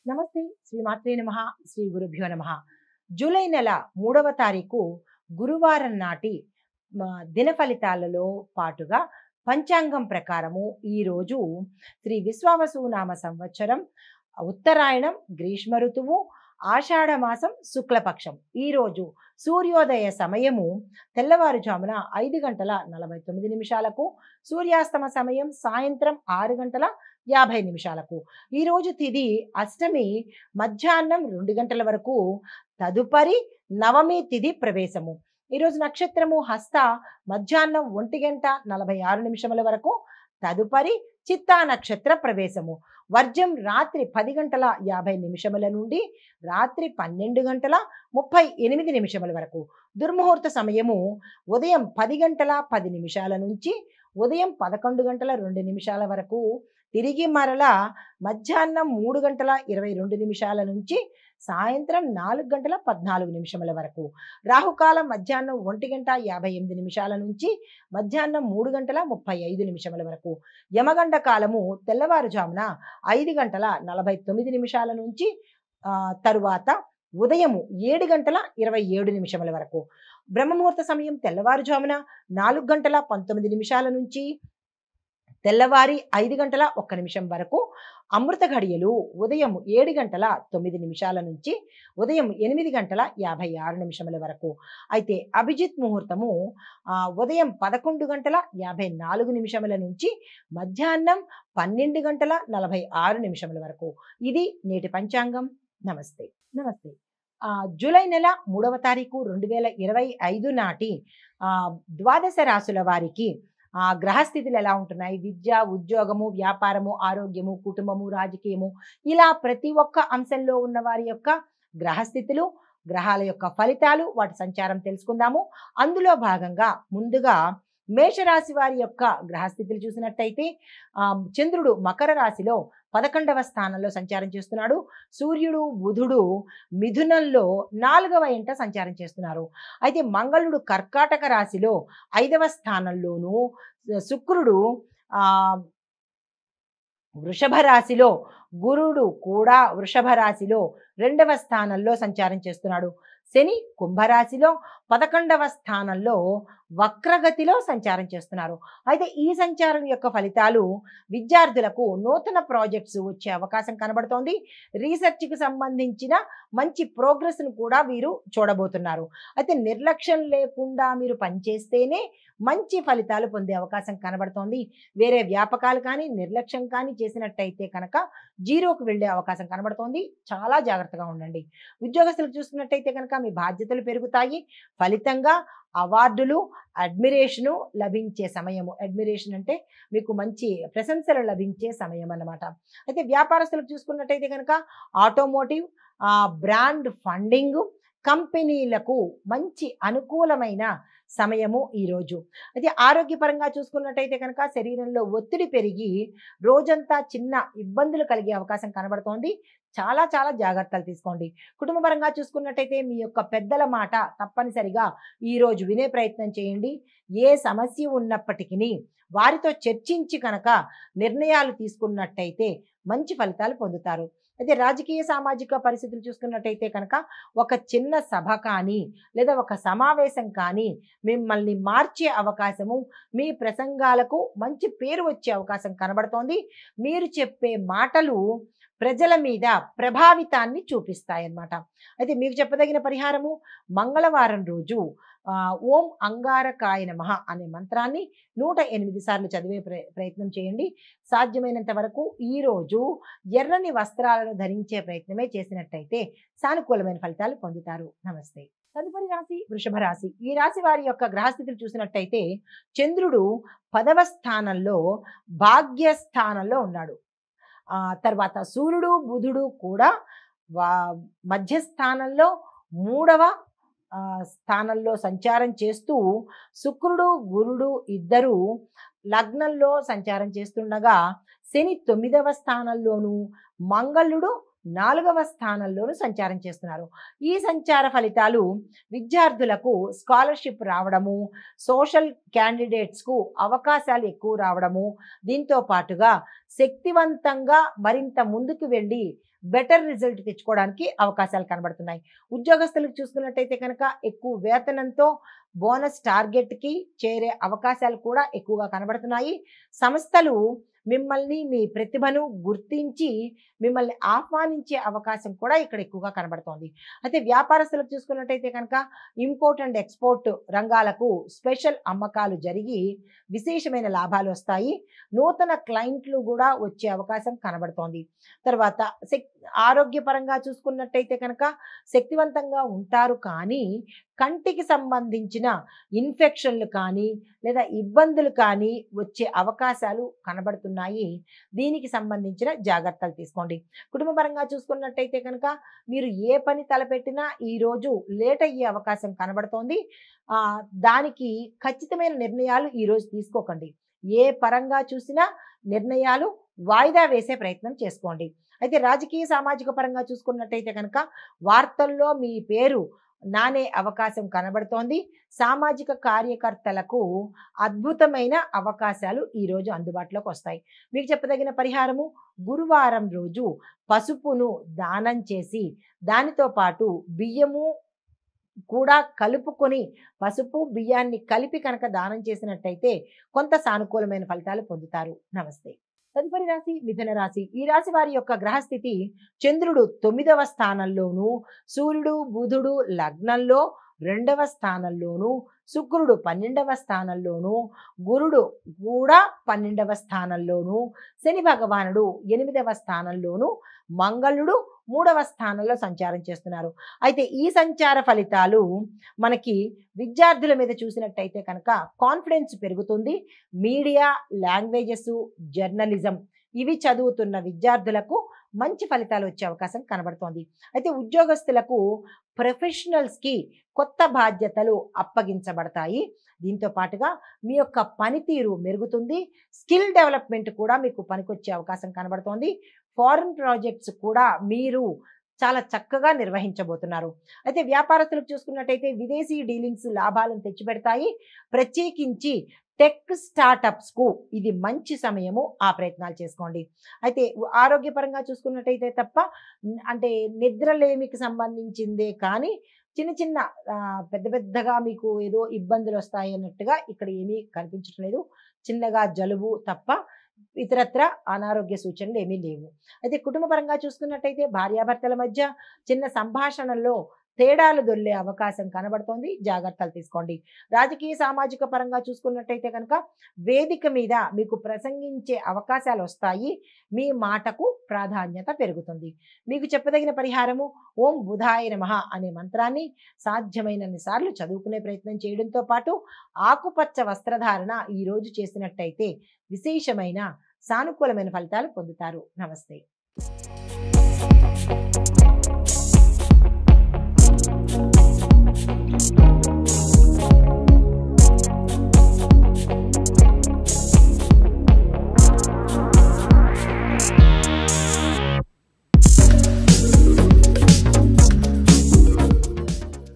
నమస్తే. శ్రీ మాత్రే నమః. శ్రీ గురుభ్యో నమః. జూలై నెల 3వ తారీఖు గురువారం నాటి దిన ఫలితాలలో పాటుగా పంచాంగం ప్రకారము ఈరోజు శ్రీ విశ్వావసునామ సంవత్సరం ఉత్తరాయణం గ్రీష్మ ఋతువు ఆషాఢ మాసం శుక్లపక్షం. ఈరోజు సూర్యోదయ సమయము తెల్లవారుజామున 5:49 సూర్యాస్తమ సమయం సాయంత్రం 6:50. ఈరోజు తిథి అష్టమి మధ్యాహ్నం 2 గంటల వరకు, తదుపరి నవమి తిథి ప్రవేశము. ఈరోజు నక్షత్రము హస్త మధ్యాహ్నం 1:46 వరకు, తదుపరి చిత్తా నక్షత్ర ప్రవేశము. వర్జం రాత్రి 10:50 నుండి రాత్రి 12:38 వరకు. దుర్ముహూర్త సమయము ఉదయం 10:10 నుంచి ఉదయం 11:02 వరకు. తిరిగి మరలా మధ్యాహ్నం 3:22 నుంచి సాయంత్రం 4:14 వరకు. రాహుకాలం మధ్యాహ్నం 1:58 నుంచి మధ్యాహ్నం 3:35 వరకు. యమగండ కాలము తెల్లవారుజామున 5:49 నుంచి తరువాత ఉదయము 7:27 వరకు. బ్రహ్మముహూర్త సమయం తెల్లవారుజామున 4:19 నుంచి తెల్లవారి 5:01 వరకు. అమృత ఘడియలు ఉదయం 7:09 నుంచి ఉదయం 8:56 వరకు. అయితే అభిజిత్ ముహూర్తము ఉదయం 11:54 నుంచి మధ్యాహ్నం 12:46 వరకు. ఇది నేటి పంచాంగం. నమస్తే. నమస్తే. జూలై నెల 3వ తారీఖు 2025 నాటి ద్వాదశ రాశుల వారికి గ్రహస్థితులు ఎలా ఉంటున్నాయి, విద్య, ఉద్యోగము, వ్యాపారము, ఆరోగ్యము, కుటుంబము, రాజకీయము, ఇలా ప్రతి ఒక్క అంశంలో ఉన్న వారి యొక్క గ్రహస్థితులు, గ్రహాల యొక్క ఫలితాలు, వాటి సంచారం తెలుసుకుందాము. అందులో భాగంగా ముందుగా మేషరాశి వారి యొక్క గ్రహస్థితులు చూసినట్టయితే చంద్రుడు మకర రాశిలో 11వ స్థానంలో సంచారం చేస్తున్నాడు. సూర్యుడు బుధుడు మిథునంలో 4వ ఇంట సంచారం చేస్తున్నారు. అయితే మంగళుడు కర్కాటక రాశిలో 5వ స్థానంలోను, శుక్రుడు వృషభ రాశిలో, గురుడు కూడా వృషభ రాశిలో 2వ స్థానంలో సంచారం చేస్తున్నాడు. శని కుంభరాశిలో 11వ స్థానంలో వక్రగతిలో సంచారం చేస్తున్నారు. అయితే ఈ సంచారం యొక్క ఫలితాలు విద్యార్థులకు నూతన ప్రాజెక్ట్స్ వచ్చే అవకాశం కనబడుతోంది. రీసెర్చ్కి సంబంధించిన మంచి ప్రోగ్రెస్ను కూడా వీరు చూడబోతున్నారు. అయితే నిర్లక్ష్యం లేకుండా మీరు పనిచేస్తేనే మంచి ఫలితాలు పొందే అవకాశం కనబడుతోంది. వేరే వ్యాపకాలు కానీ నిర్లక్ష్యం కానీ చేసినట్టయితే కనుక జీరోకు వెళ్ళే అవకాశం కనబడుతోంది. చాలా జాగ్రత్తగా ఉండండి. ఉద్యోగస్తులకు చూసుకున్నట్టయితే కనుక మీ బాధ్యతలు పెరుగుతాయి. ఫలితంగా అవార్డులు, అడ్మిరేషను లభించే సమయము. అడ్మిరేషన్ అంటే మీకు మంచి ప్రశంసలు లభించే సమయం అన్నమాట. అయితే వ్యాపారస్తులకు చూసుకున్నట్టయితే కనుక ఆటోమోటివ్, బ్రాండ్ ఫండింగ్, కంపెనీలకు మంచి అనుకూలమైన సమయము ఈరోజు. అయితే ఆరోగ్యపరంగా చూసుకున్నట్టయితే కనుక శరీరంలో ఒత్తిడి పెరిగి రోజంతా చిన్న ఇబ్బందులు కలిగే అవకాశం కనబడుతోంది. చాలా చాలా జాగ్రత్తలు తీసుకోండి. కుటుంబ పరంగా చూసుకున్నట్టయితే మీ యొక్క పెద్దల మాట తప్పనిసరిగా ఈరోజు వినే ప్రయత్నం చేయండి. ఏ సమస్య ఉన్నప్పటికీ వారితో చర్చించి కనుక నిర్ణయాలు తీసుకున్నట్టయితే మంచి ఫలితాలు పొందుతారు. అయితే రాజకీయ సామాజిక పరిస్థితులు చూసుకున్నట్టయితే కనుక ఒక చిన్న సభ కానీ లేదా ఒక సమావేశం కానీ మిమ్మల్ని మార్చే అవకాశము, మీ ప్రసంగాలకు మంచి పేరు వచ్చే అవకాశం కనబడుతోంది. మీరు చెప్పే మాటలు ప్రజల మీద ప్రభావితాన్ని చూపిస్తాయన్నమాట. అయితే మీకు చెప్పదగిన పరిహారము, మంగళవారం రోజు ఓం అంగారకాయ నమః అనే మంత్రాన్ని 108 సార్లు చదివే ప్రయత్నం చేయండి. సాధ్యమైనంత వరకు ఈరోజు ఎర్రని వస్త్రాలను ధరించే ప్రయత్నమే చేసినట్టయితే సానుకూలమైన ఫలితాలు పొందుతారు. నమస్తే. తదుపరి రాశి వృషభ రాశి. ఈ రాశి వారి యొక్క గ్రహస్థితులు చూసినట్టయితే చంద్రుడు 10వ స్థానంలో భాగ్యస్థానంలో ఉన్నాడు. తర్వాత సూర్యుడు బుధుడు కూడా మధ్యస్థానంలో 3వ స్థానంలో సంచారం చేస్తూ, శుక్రుడు గురుడు ఇద్దరు లగ్నంలో సంచారం చేస్తుండగా శని 9వ స్థానంలోను, మంగళుడు 4వ స్థానంలోను సంచారం చేస్తున్నారు. ఈ సంచార ఫలితాలు విద్యార్థులకు స్కాలర్షిప్ రావడము, సోషల్ క్యాండిడేట్స్కు అవకాశాలు ఎక్కువ రావడము, దీంతో పాటుగా శక్తివంతంగా మరింత ముందుకు వెళ్ళి బెటర్ రిజల్ట్ తెచ్చుకోవడానికి అవకాశాలు కనబడుతున్నాయి. ఉద్యోగస్తులకు చూసుకున్నట్టయితే కనుక ఎక్కువ వేతనంతో బోనస్ టార్గెట్కి చేరే అవకాశాలు కూడా ఎక్కువగా కనబడుతున్నాయి. సంస్థలు మిమ్మల్ని మీ ప్రతిభను గుర్తించి మిమ్మల్ని ఆహ్వానించే అవకాశం కూడా ఇక్కడ ఎక్కువగా కనబడుతోంది. అయితే వ్యాపారస్తులకు చూసుకున్నట్టయితే కనుక ఇంపోర్ట్ అండ్ ఎక్స్పోర్ట్ రంగాలకు స్పెషల్ అమ్మకాలు జరిగి విశేషమైన లాభాలు వస్తాయి. నూతన క్లయింట్లు కూడా వచ్చే అవకాశం కనబడుతోంది. తర్వాత ఆరోగ్యపరంగా చూసుకున్నట్టయితే కనుక శక్తివంతంగా ఉంటారు, కానీ కంటికి సంబంధించిన ఇన్ఫెక్షన్లు కానీ లేదా ఇబ్బందులు కానీ వచ్చే అవకాశాలు కనబడుతున్నాయి. దీనికి సంబంధించిన జాగ్రత్తలు తీసుకోండి. కుటుంబపరంగా చూసుకున్నట్టయితే కనుక మీరు ఏ పని తలపెట్టినా ఈరోజు లేట్ అయ్యే అవకాశం కనబడుతోంది. దానికి ఖచ్చితమైన నిర్ణయాలు ఈరోజు తీసుకోకండి. ఏ పరంగా చూసినా నిర్ణయాలు వాయిదా వేసే ప్రయత్నం చేసుకోండి. అయితే రాజకీయ సామాజిక పరంగా చూసుకున్నట్టయితే కనుక వార్తల్లో మీ పేరు నానే అవకాశం కనబడుతోంది. సామాజిక కార్యకర్తలకు అద్భుతమైన అవకాశాలు ఈరోజు అందుబాటులోకి వస్తాయి. మీకు చెప్పదగిన పరిహారము, గురువారం రోజు పసుపును దానం చేసి దానితో పాటు బియ్యము కూడా కలుపుకొని పసుపు బియ్యాన్ని కలిపి కనుక దానం చేసినట్టయితే కొంత సానుకూలమైన ఫలితాలు పొందుతారు. నమస్తే. తదుపరి రాశి మిథున రాశి. ఈ రాశి వారి యొక్క గ్రహస్థితి చంద్రుడు 9వ స్థానంలోను, సూర్యుడు బుధుడు లగ్నంలో 2వ స్థానంలోను, శుక్రుడు 12వ స్థానంలోను, గురుడు కూడా 12వ స్థానంలోను, శని భగవానుడు 8వ స్థానంలోను, మంగళుడు 3వ స్థానంలో సంచారం చేస్తున్నారు. అయితే ఈ సంచార ఫలితాలు మనకి విద్యార్థుల మీద చూసినట్టయితే కనుక కాన్ఫిడెన్స్ పెరుగుతుంది. మీడియా, లాంగ్వేజెస్, జర్నలిజం ఇవి చదువుతున్న విద్యార్థులకు మంచి ఫలితాలు వచ్చే అవకాశం కనబడుతోంది. అయితే ఉద్యోగస్తులకు ప్రొఫెషనల్స్కి కొత్త బాధ్యతలు అప్పగించబడతాయి. దీంతో పాటుగా మీ యొక్క పనితీరు మెరుగుతుంది. స్కిల్ డెవలప్మెంట్ కూడా మీకు పనికొచ్చే అవకాశం కనబడుతోంది. ఫారిన్ ప్రాజెక్ట్స్ కూడా మీరు చాలా చక్కగా నిర్వహించబోతున్నారు. అయితే వ్యాపారస్తులకు చూసుకున్నట్టయితే విదేశీ డీలింగ్స్ లాభాలను తెచ్చిపెడతాయి. ప్రత్యేకించి టెక్ స్టార్టప్స్కు ఇది మంచి సమయము, ఆ ప్రయత్నాలు చేసుకోండి. అయితే ఆరోగ్యపరంగా చూసుకున్నట్టయితే తప్ప అంటే నిద్రలేమికి సంబంధించిందే కానీ చిన్న చిన్న పెద్ద పెద్దగా మీకు ఏదో ఇబ్బందులు వస్తాయి అన్నట్టుగా ఇక్కడ ఏమీ కనిపించడం లేదు. చిన్నగా జలుబు తప్ప ఇతరత్ర అనారోగ్య సూచనలు ఏమీ లేవు. అయితే కుటుంబపరంగా చూసుకున్నట్టయితే భార్యాభర్తల మధ్య చిన్న సంభాషణల్లో తేడాలు దొల్లే అవకాశం కనబడుతోంది. జాగ్రత్తలు తీసుకోండి. రాజకీయ సామాజిక పరంగా చూసుకున్నట్టయితే కనుక వేదిక మీద మీకు ప్రసంగించే అవకాశాలు వస్తాయి. మీ మాటకు ప్రాధాన్యత పెరుగుతుంది. మీకు చెప్పదగిన పరిహారము ఓం బుధాయ నమః అనే మంత్రాన్ని సాధ్యమైనన్ని సార్లు చదువుకునే ప్రయత్నం చేయడంతో పాటు ఆకుపచ్చ వస్త్రధారణ ఈరోజు చేసినట్టయితే విశేషమైన సానుకూలమైన ఫలితాలు పొందుతారు. నమస్తే.